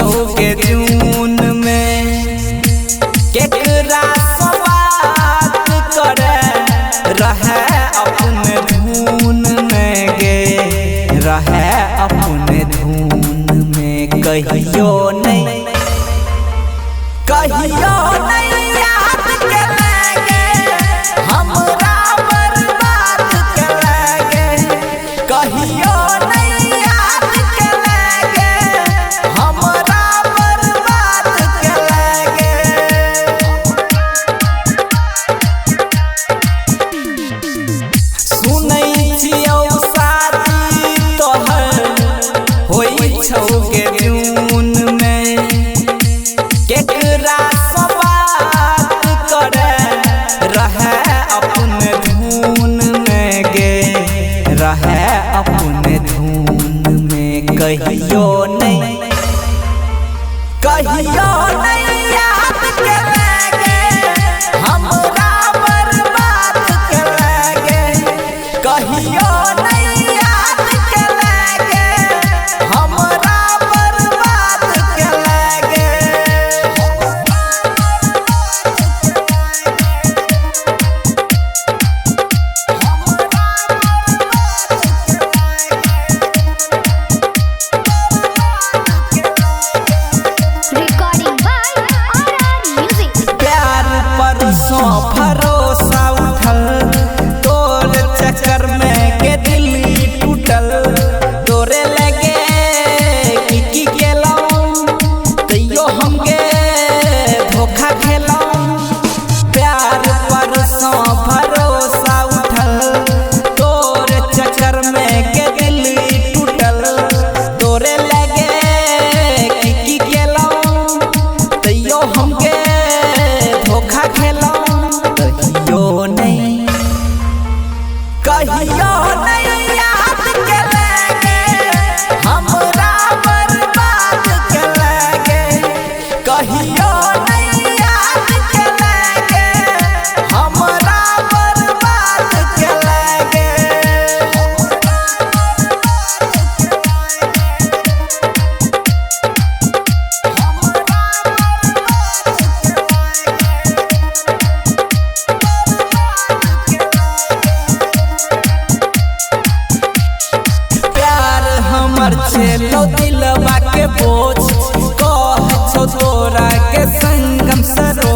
जून में केकरा स्वाद करे रहे अपने धुन में गे रहे अपने धुन में कहियो नहीं याद के लगे हमरा बर्बाद के लगे कहियो नहीं याद के लगे हमरा बर्बाद के लगे। सुनै छियौ शादी तोहर होइ छौ के जून में केकरा स्वाद करे रहे अपने धुन में गे रहे अपने धुन में कहियो नहीं याद के लगे हमरा बर्बाद के लगे कहियो नहीं याद के लगे हमरा बर्बाद के लगे। भरोसा उठल तोर चक्कर में के दिल टूटल तोरे लगे की गेलौं तैयो हमके धोखा खेलौं प्यार पर सो भरोसा उठल तोर चक्कर में के दिल टूटल तोरे लगे की गेलौं तैयो हमके धोखा खेलौं कहियो नहीं याद के लगे हमरा बर्बाद के लगे कहियो नहीं याद के लगे हमरा बर्बाद के लगे। हमर छेलो दिलवा के बोझ कह छौ तोरा के संगम सरो